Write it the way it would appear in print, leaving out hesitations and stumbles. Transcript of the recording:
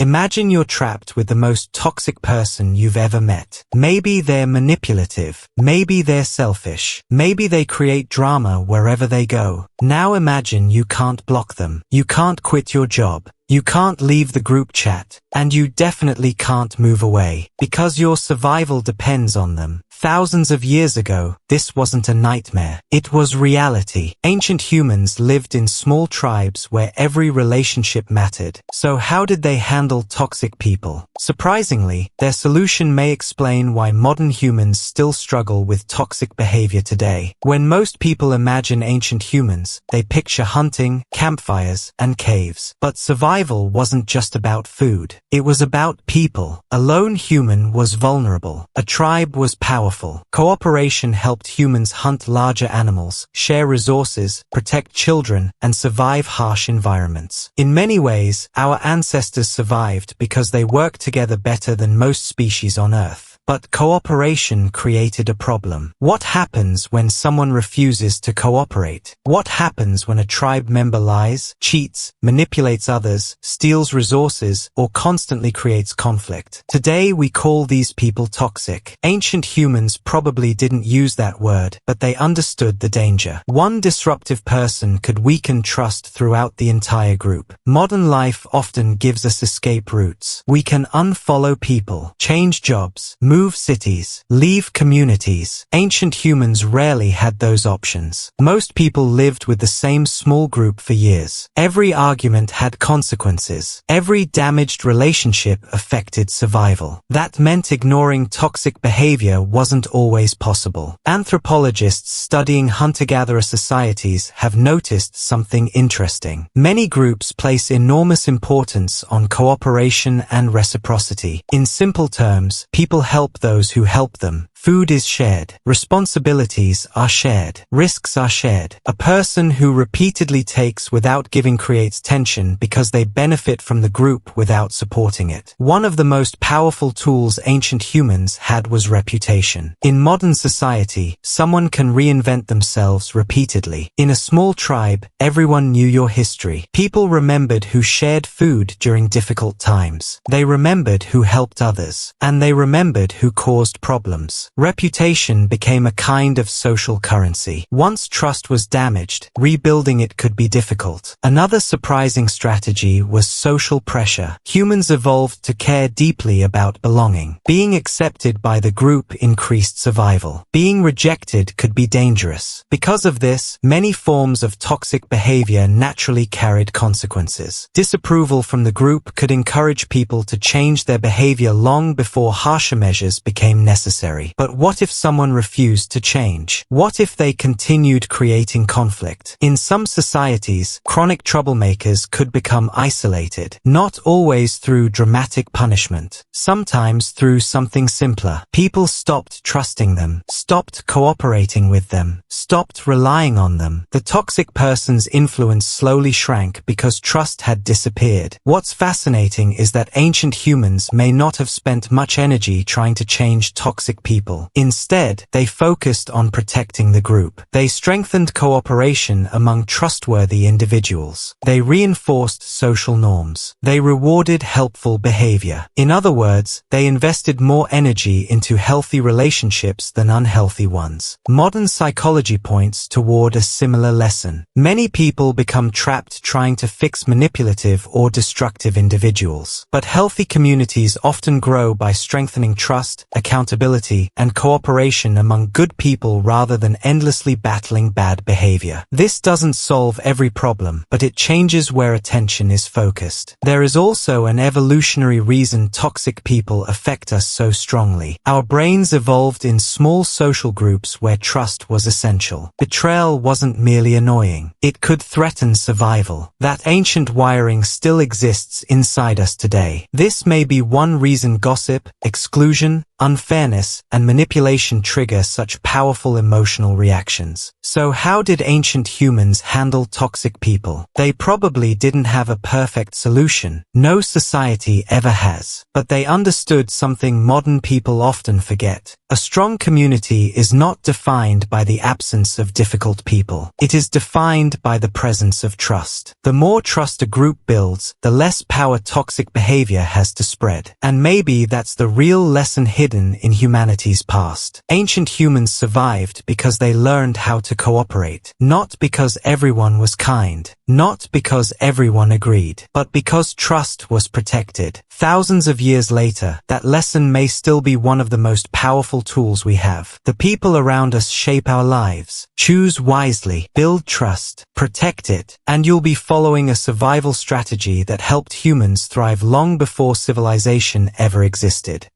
Imagine you're trapped with the most toxic person you've ever met. Maybe they're manipulative. Maybe they're selfish. Maybe they create drama wherever they go. Now imagine you can't block them. You can't quit your job. You can't leave the group chat. And you definitely can't move away, because your survival depends on them. Thousands of years ago, this wasn't a nightmare. It was reality. Ancient humans lived in small tribes where every relationship mattered. So how did they handle toxic people? Surprisingly, their solution may explain why modern humans still struggle with toxic behavior today. When most people imagine ancient humans, they picture hunting, campfires, and caves. But survival wasn't just about food. It was about people. A lone human was vulnerable. A tribe was powerful. Cooperation helped humans hunt larger animals, share resources, protect children, and survive harsh environments. In many ways, our ancestors survived because they worked together better than most species on Earth. But cooperation created a problem. What happens when someone refuses to cooperate? What happens when a tribe member lies, cheats, manipulates others, steals resources, or constantly creates conflict? Today we call these people toxic. Ancient humans probably didn't use that word, but they understood the danger. One disruptive person could weaken trust throughout the entire group. Modern life often gives us escape routes. We can unfollow people, change jobs, move cities, leave communities. Ancient humans rarely had those options. Most people lived with the same small group for years. Every argument had consequences. Every damaged relationship affected survival. That meant ignoring toxic behavior wasn't always possible. Anthropologists studying hunter-gatherer societies have noticed something interesting. Many groups place enormous importance on cooperation and reciprocity. In simple terms, people help those who help them. Food is shared. Responsibilities are shared. Risks are shared. A person who repeatedly takes without giving creates tension because they benefit from the group without supporting it. One of the most powerful tools ancient humans had was reputation. In modern society, someone can reinvent themselves repeatedly. In a small tribe, everyone knew your history. People remembered who shared food during difficult times. They remembered who helped others. And they remembered who caused problems. Reputation became a kind of social currency. Once trust was damaged, rebuilding it could be difficult. Another surprising strategy was social pressure. Humans evolved to care deeply about belonging. Being accepted by the group increased survival. Being rejected could be dangerous. Because of this, many forms of toxic behavior naturally carried consequences. Disapproval from the group could encourage people to change their behavior long before harsher measures became necessary. But what if someone refused to change? What if they continued creating conflict? In some societies, chronic troublemakers could become isolated, not always through dramatic punishment, sometimes through something simpler. People stopped trusting them, stopped cooperating with them, stopped relying on them. The toxic person's influence slowly shrank because trust had disappeared. What's fascinating is that ancient humans may not have spent much energy trying to change toxic people. Instead, they focused on protecting the group. They strengthened cooperation among trustworthy individuals. They reinforced social norms. They rewarded helpful behavior. In other words, they invested more energy into healthy relationships than unhealthy ones. Modern psychology points toward a similar lesson. Many people become trapped trying to fix manipulative or destructive individuals. But healthy communities often grow by strengthening trust, accountability, and cooperation among good people rather than endlessly battling bad behavior. This doesn't solve every problem, but it changes where attention is focused. There is also an evolutionary reason toxic people affect us so strongly. Our brains evolved in small social groups where trust was essential. Betrayal wasn't merely annoying. It could threaten survival. That ancient wiring still exists inside us today. This may be one reason gossip, exclusion, unfairness, and manipulation trigger such powerful emotional reactions. So how did ancient humans handle toxic people? They probably didn't have a perfect solution. No society ever has. But they understood something modern people often forget. A strong community is not defined by the absence of difficult people. It is defined by the presence of trust. The more trust a group builds, the less power toxic behavior has to spread. And maybe that's the real lesson hidden in humanity's past. Ancient humans survived because they learned how to cooperate. Not because everyone was kind. Not because everyone agreed. But because trust was protected. Thousands of years later, that lesson may still be one of the most powerful tools we have. The people around us shape our lives. Choose wisely, build trust, protect it, and you'll be following a survival strategy that helped humans thrive long before civilization ever existed.